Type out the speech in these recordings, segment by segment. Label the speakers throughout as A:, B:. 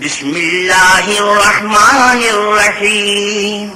A: بسم اللہ الرحمن الرحیم،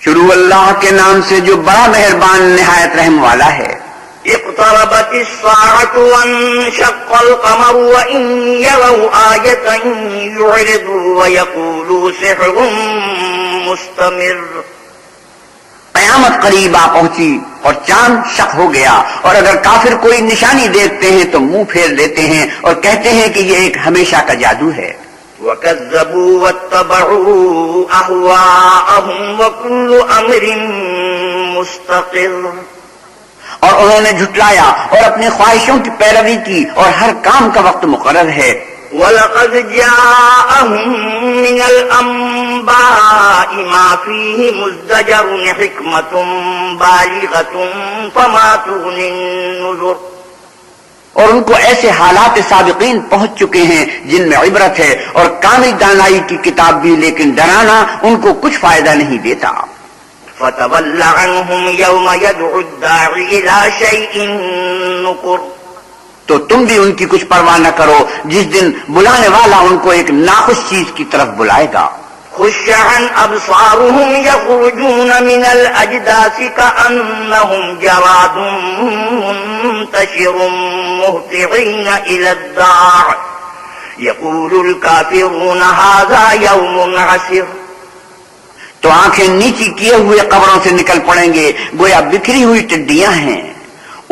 B: شروع اللہ کے نام سے جو بڑا مہربان نہایت رحم والا ہے۔
A: اقتربت الساعة وانشق القمر وإن يروا آية يعرضوا ويقولوا سحر مستمر۔
B: قیامت قریب آ پہنچی اور چاند شق ہو گیا، اور اگر کافر کوئی نشانی دیکھتے ہیں تو منہ پھیر لیتے ہیں اور کہتے ہیں کہ یہ ایک ہمیشہ کا جادو ہے۔
A: وَكَذَّبُوا وَاتَّبَعُوا أَهْوَاءَهُمْ وَكُلُّ أَمْرٍ مُسْتَقِرٌ،
B: اور انہوں نے جھٹلایا اور اپنی خواہشوں کی پیروی کی، اور ہر کام کا وقت مقرر ہے۔
A: وَلَقَدْ جَاءَهُم مِّنَ الْأَنبَاءِ مَا فِيهِ مُزْدَجَرٌ حِكْمَةٌ بَالِغَةٌ فَمَا تُغْنِ النُّذُرُ،
B: اور ان کو ایسے حالات سابقین پہنچ چکے ہیں جن میں عبرت ہے، اور کامل دانائی کی کتاب بھی، لیکن ڈرانا ان کو کچھ فائدہ نہیں دیتا۔
A: فَتَوَلَّ عَنْهُمْ يَوْمَ يَدْعُ الدَّاعِ إِلَىٰ شَيْءٍ نُّكُرٍ،
B: تو تم بھی ان کی کچھ پرواہ نہ کرو جس دن بلانے والا ان کو ایک ناخوش چیز کی طرف بلائے گا۔
A: خُشَّ عَنْ أَبْصَارُهُمْ يَخْرُجُونَ مِنَ الْأَجْدَاثِ كَأَنَّهُمْ جَرَادٌ مُّنتَشِرٌ مُّهْطِعِينَ إِلَى الدَّاعِ يَقُولُ الْكَافِرُونَ هَٰذَا يَوْمٌ عَسِرٌ،
B: تو آنکھیں نیچی کیے ہوئے قبروں سے نکل پڑیں گے گویا بکھری ہوئی ٹڈیاں ہیں،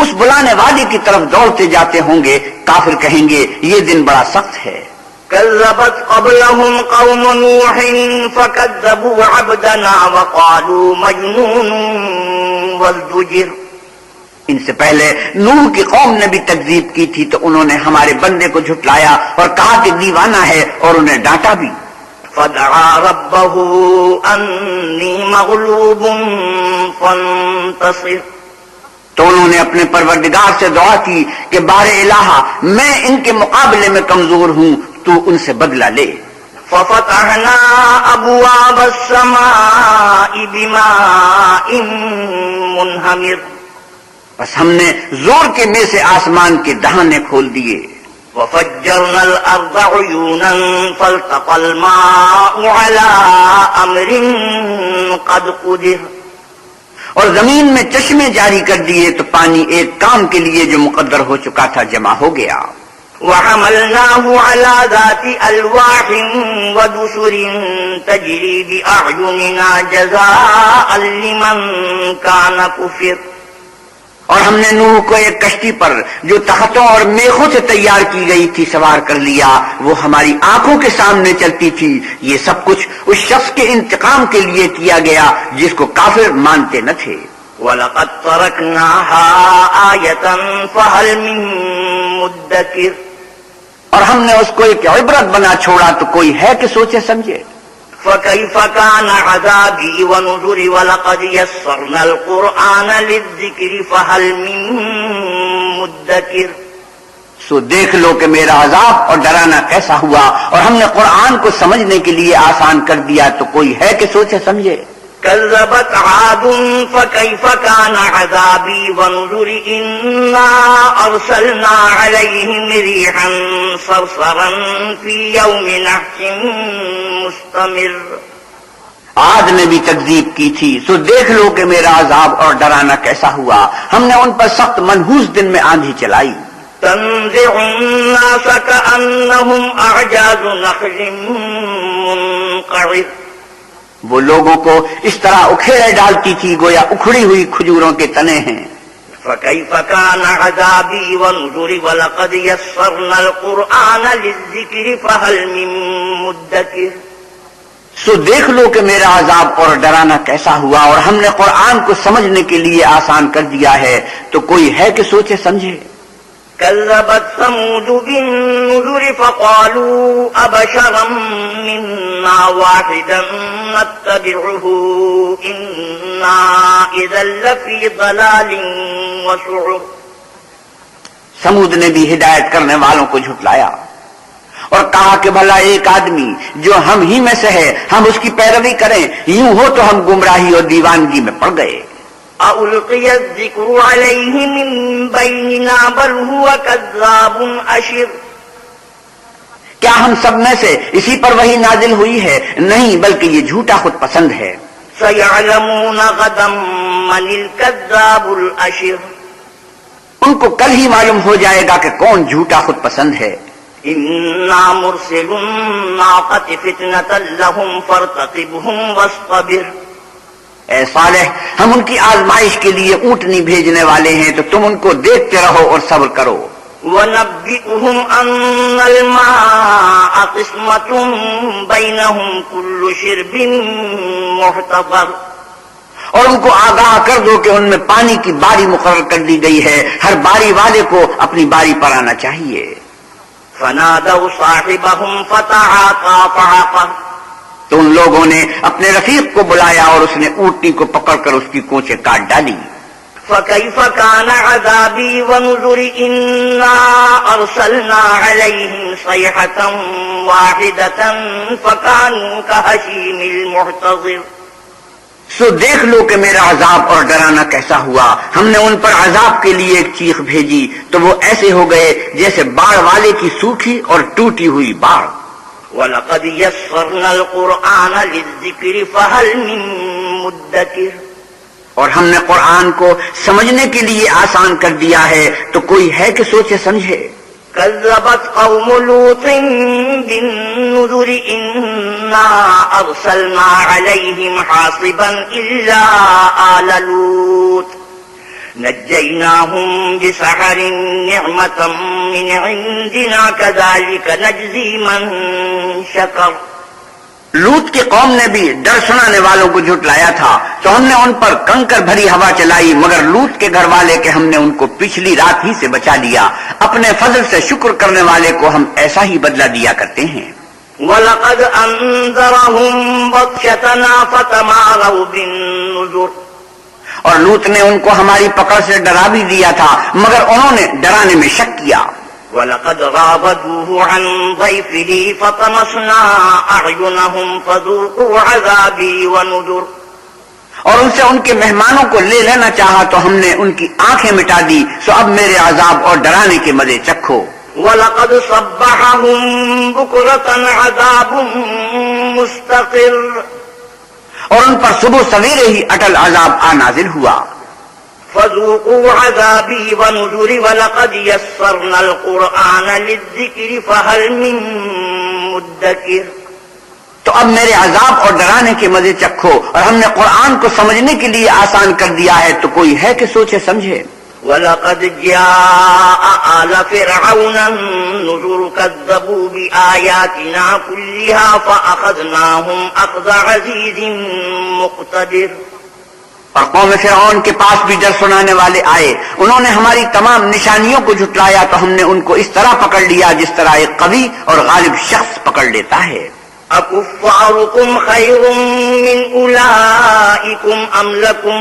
B: اس بلانے والے کی طرف دوڑتے جاتے ہوں گے۔ کافر کہیں گے یہ دن بڑا سخت ہے۔
A: كذبت قبلهم قوم نوح فكذبوا عبدنا وقالوا مجنون وازدجر،
B: ان سے پہلے نوح کی قوم نے بھی تکذیب کی تھی تو انہوں نے ہمارے بندے کو جھٹلایا اور کہا کہ دیوانہ ہے، اور انہیں ڈانٹا بھی۔
A: فدعا ربه أني مغلوب فانتصر،
B: تو انہوں نے اپنے پروردگار سے دعا کی کہ بار الہ میں ان کے مقابلے میں کمزور ہوں، تو ان سے بدلہ لے۔
A: ففتحنا أبواب السماء بماء منهمر،
B: بس ہم نے زور کے میں سے آسمان کے دہانے کھول دیے۔
A: وفجرنا الأرض عيونا فالتقى الماء على أمر قد قدر،
B: اور زمین میں چشمے جاری کر دیے تو پانی ایک کام کے لیے جو مقدر ہو چکا تھا جمع ہو گیا۔
A: وحملناه على ذات ألواح ودسر تجري بأعيننا جزاء لمن كان كفر،
B: اور ہم نے نوح کو ایک کشتی پر جو تختوں اور میخوں سے تیار کی گئی تھی سوار کر لیا، وہ ہماری آنکھوں کے سامنے چلتی تھی۔ یہ سب کچھ اس شخص کے انتقام کے لیے کیا گیا جس کو کافر مانتے نہ تھے۔
A: وَلَقَدْ تَرَكْنَاهَا آيَةً فَهَلْ مِن مُّدَّكِرٍ،
B: اور ہم نے اس کو ایک عبرت بنا چھوڑا تو کوئی ہے کہ سوچے سمجھے۔
A: فَكَيْفَ كَانَ عَذَابِي وَنُذُرِ وَلَقَدْ يَسَّرْنَا الْقُرْآنَ لِلذِّكْرِ فَهَلْ مِن مُّدَّكِرٍ،
B: سو دیکھ لو کہ میرا عذاب اور ڈرانا کیسا ہوا، اور ہم نے قرآن کو سمجھنے کے لیے آسان کر دیا تو کوئی ہے کہ سوچے سمجھے۔
A: كذبت عاد فكيف كان عذابي ونذر إنا أرسلنا عليهم ريحا صرصرا في يوم نحس مستمر،
B: عاد نے بھی تکذیب کی تھی، سو دیکھ لو کہ میرا عذاب اور ڈرانا کیسا ہوا۔ ہم نے ان پر سخت منحوس دن میں آندھی چلائی۔
A: تنزع الناس كأنهم أعجاز نخل منقعر،
B: وہ لوگوں کو اس طرح اکھیڑے ڈالتی تھی گویا اکھڑی ہوئی کھجوروں کے تنے ہیں۔
A: فكيف كان عذابي ونذر ولقد يسرنا القرآن للذكر فهل من مدكر،
B: سو دیکھ لو کہ میرا عذاب اور ڈرانا کیسا ہوا، اور ہم نے قرآن کو سمجھنے کے لیے آسان کر دیا ہے تو کوئی ہے کہ سوچے سمجھے۔
A: كذبت ثمود بالنذر فقالوا أبشرا منا واحدا نتبعه إنا إذا لفي ضلال وسعر،
B: سمود نے بھی ہدایت کرنے والوں کو جھٹلایا اور کہا کہ بھلا ایک آدمی جو ہم ہی میں سے ہے ہم اس کی پیروی کریں، یوں ہو تو ہم گمراہی اور دیوانگی میں پڑ گئے۔
A: أَأُلْقِيَ الذِّكْرُ عَلَيْهِ مِن بَيْنِنَا بَلْ هُوَ كَذَّابٌ أَشِرٌ،
B: کیا ہم سب میں سے اسی پر وہی نازل ہوئی ہے؟ نہیں، بلکہ یہ جھوٹا خود پسند ہے۔
A: سَيَعْلَمُونَ غَدًا مَّنِ الْكَذَّابُ الْأَشِرُ
B: ان کو کل ہی معلوم ہو جائے گا کہ کون جھوٹا خود پسند ہے۔
A: إِنَّا مُرْسِلُو النَّاقَةِ فِتْنَةً لَّهُمْ فَارْتَقِبْهُمْ وَاصْطَبِرْ
B: اے صالح، ہم ان کی آزمائش کے لیے اونٹنی بھیجنے والے ہیں، تو تم ان کو دیکھتے رہو اور صبر کرو۔
A: وَنَبِّئُهُمْ أَنَّ الْمَاءَ قِسْمَةٌ بَيْنَهُمْ كُلُّ شِرْبٍ مُحْتَضَرٌ
B: اور ان کو آگاہ کر دو کہ ان میں پانی کی باری مقرر کر دی گئی ہے، ہر باری والے کو اپنی باری پر آنا چاہیے۔
A: فَنَادَوْا صَاحِبَهُمْ فَتَعَاطَىٰ فَعَقَرَ
B: تو ان لوگوں نے اپنے رفیق کو بلایا اور اس نے اونٹنی کو پکڑ کر اس کی کونچیں کاٹ ڈالی۔
A: فَكَيْفَ كَانَ عَذَابِي وَنُذُرِ إِنَّا أَرْسَلْنَا عَلَيْهِمْ صَيْحَةً وَاحِدَةً فَكَانُوا كَهَشِيمِ الْمُحْتَظِرِ
B: سو دیکھ لو کہ میرا عذاب اور ڈرانا کیسا ہوا۔ ہم نے ان پر عذاب کے لیے ایک چیخ بھیجی تو وہ ایسے ہو گئے جیسے باڑ والے کی سوکھی اور ٹوٹی ہوئی باڑ۔
A: وَلَقَدْ يَسَّرْنَا الْقُرْآنَ لِلذِّكْرِ فَهَلْ مِن مُّدَّكِرٍ
B: اور ہم نے قرآن کو سمجھنے کے لیے آسان کر دیا ہے، تو کوئی ہے کہ سوچے سمجھے۔
A: كَذَّبَتْ قَوْمُ لُوطٍ بِالنُّذُرِ إِنَّا أَرْسَلْنَا عَلَيْهِمْ حَاصِبًا إِلَّا آلَ لُوطٍ نَجَّيْنَاهُمْ بِسَحَرٍ نِعْمَةً مِّنْ عِندِنَا كَذَلِكَ نَجْزِي مَن شَكَرَ
B: لوط کی قوم نے بھی ڈر سنانے والوں کو جھٹلایا تھا، تو ہم نے ان پر کنکر بھری ہوا چلائی، مگر لوط کے گھر والے کہ ہم نے ان کو پچھلی رات ہی سے بچا لیا۔ اپنے فضل سے شکر کرنے والے کو ہم ایسا ہی بدلہ دیا کرتے ہیں۔
A: وَلَقَدْ أَنذَرَهُم بَطْشَتَنَا فَتَمَارَوْا بِالنُّذُرِ
B: اور لوط نے ان کو ہماری پکڑ سے ڈرا بھی دیا تھا، مگر انہوں نے ڈرانے میں شک کیا۔
A: وَلَقَدْ رَاوَدُوهُ عَن ضَيْفِهِ فَطَمَسْنَا أَعْيُنَهُمْ فَذُوقُوا عَذَابِي وَنُذُرِ
B: اور ان سے ان کے مہمانوں کو لے لینا چاہا تو ہم نے ان کی آنکھیں مٹا دی، سو اب میرے عذاب اور ڈرانے کے مزے چکھو۔
A: وَلَقَدْ صَبَّحَهُم بُكْرَةً عَذَابٌ مُسْتَقِرٌّ
B: اور ان پر صبح سویرے ہی اٹل عذاب آ نازل ہوا۔
A: فَذُوقُوا عَذَابِي وَنُذُرِ وَلَقَدْ يَسَّرْنَا الْقُرْآنَ لِلذِّكْرِ فَهَلْ مِن مُّدَّكِرٍ
B: تو اب میرے عذاب اور ڈرانے کے مزے چکھو، اور ہم نے قرآن کو سمجھنے کے لیے آسان کر دیا ہے، تو کوئی ہے کہ سوچے سمجھے۔
A: وَلَقَدْ جَاءَ آلَ فِرْعَوْنَ النُّذُرُ كَذَّبُوا بِآيَاتِنَا كُلِّهَا فَأَخَذْنَاهُمْ أَخْذَ عَزِيزٍ مُقْتَدِرٍ
B: اور قوم فرعون کے پاس بھی ڈر سنانے والے آئے، انہوں نے ہماری تمام نشانیوں کو جھٹلایا تو ہم نے ان کو اس طرح پکڑ لیا جس طرح ایک قوی اور غالب شخص پکڑ لیتا ہے۔
A: أَكُفَّارُكُمْ خَيْرٌ مِّنْ أُولَٰئِكُمْ أَمْ لَكُمْ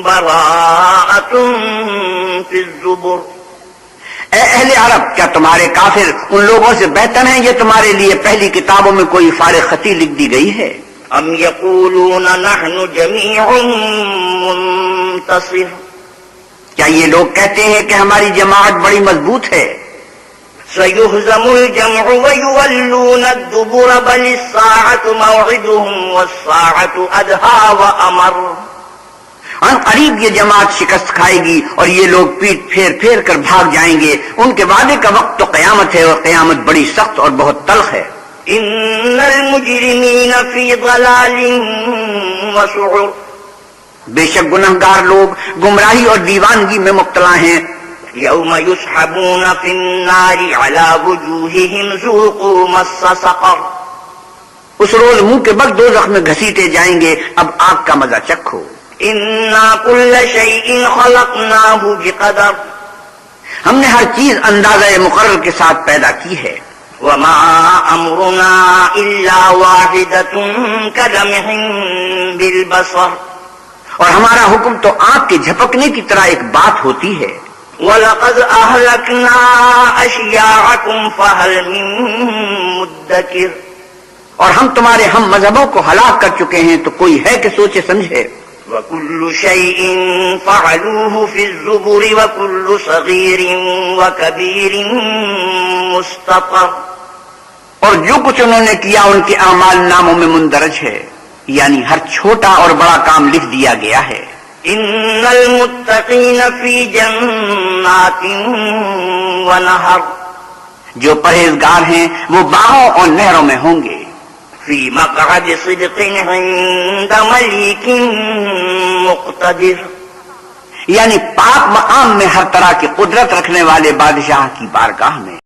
A: بَرَاءَةٌ فِي الزُّبُرِ
B: اے اہل عرب، کیا تمہارے کافر ان لوگوں سے بہتر ہیں یہ تمہارے لیے پہلی کتابوں میں کوئی فارغ خطی لکھ دی گئی ہے؟
A: أَمْ يَقُولُونَ نَحْنُ جَمِيعٌ مُّنتَصِرٌ
B: کیا یہ لوگ کہتے ہیں کہ ہماری جماعت بڑی مضبوط ہے؟
A: سَيُهْزَمُ الْجَمْعُ وَيُوَلُّونَ الدُّبُرَ بَلِ السَّاعَةُ مَوْعِدُهُمْ وَالسَّاعَةُ أَدْهَىٰ وَأَمَرُّ
B: ان قریب یہ جماعت شکست کھائے گی اور یہ لوگ پیٹ پھیر پھیر کر بھاگ جائیں گے۔ ان کے وعدے کا وقت تو قیامت ہے، اور قیامت بڑی سخت اور بہت تلخ ہے۔
A: إِنَّ الْمُجْرِمِينَ فِي ضَلَالٍ وَسُعُرٍ
B: بے شک گنہگار لوگ گمراہی اور دیوانگی میں مبتلا ہیں۔
A: يَوْمَ يُسْحَبُونَ فِي النَّارِ عَلَىٰ وُجُوهِهِمْ ذُوقُوا مَسَّ سَقَرَ
B: اس روز منہ کے بل دوزخ میں گھسیٹے جائیں گے، اب آگ کا مزہ چکھو۔
A: إِنَّا كُلَّ شَيْءٍ خَلَقْنَاهُ بِقَدَرٍ
B: ہم نے ہر چیز اندازہ مقرر کے ساتھ پیدا کی ہے۔
A: وَمَا أَمْرُنَا إِلَّا وَاحِدَةٌ كَلَمْحٍ بِالْبَصَرِ
B: اور ہمارا حکم تو آنکھ کے جھپکنے کی طرح ایک بات ہوتی ہے۔
A: وَلَقَدْ أَهْلَكْنَا أَشْيَاعَكُمْ فَهَلْ مِن مُّدَّكِرٍ
B: اور ہم تمہارے ہم مذہبوں کو ہلاک کر چکے ہیں، تو کوئی ہے کہ سوچے سمجھے۔
A: وَكُلُّ شَيْءٍ فَعَلُوهُ فِي الزُّبُرِ وَكُلُّ صَغِيرٍ وَكَبِيرٍ مُسْتَطَرٍ
B: اور جو کچھ انہوں نے کیا ان کے اعمال ناموں میں مندرج ہے، یعنی ہر چھوٹا اور بڑا کام لکھ دیا گیا ہے۔
A: ان المتقین فی جنات ونہر،
B: جو پرہیزگار ہیں وہ باغوں اور نہروں میں ہوں گے۔
A: فی مقعد صدق عند ملیک مقتدر،
B: یعنی پاک مقام میں ہر طرح کی قدرت رکھنے والے بادشاہ کی بارگاہ میں۔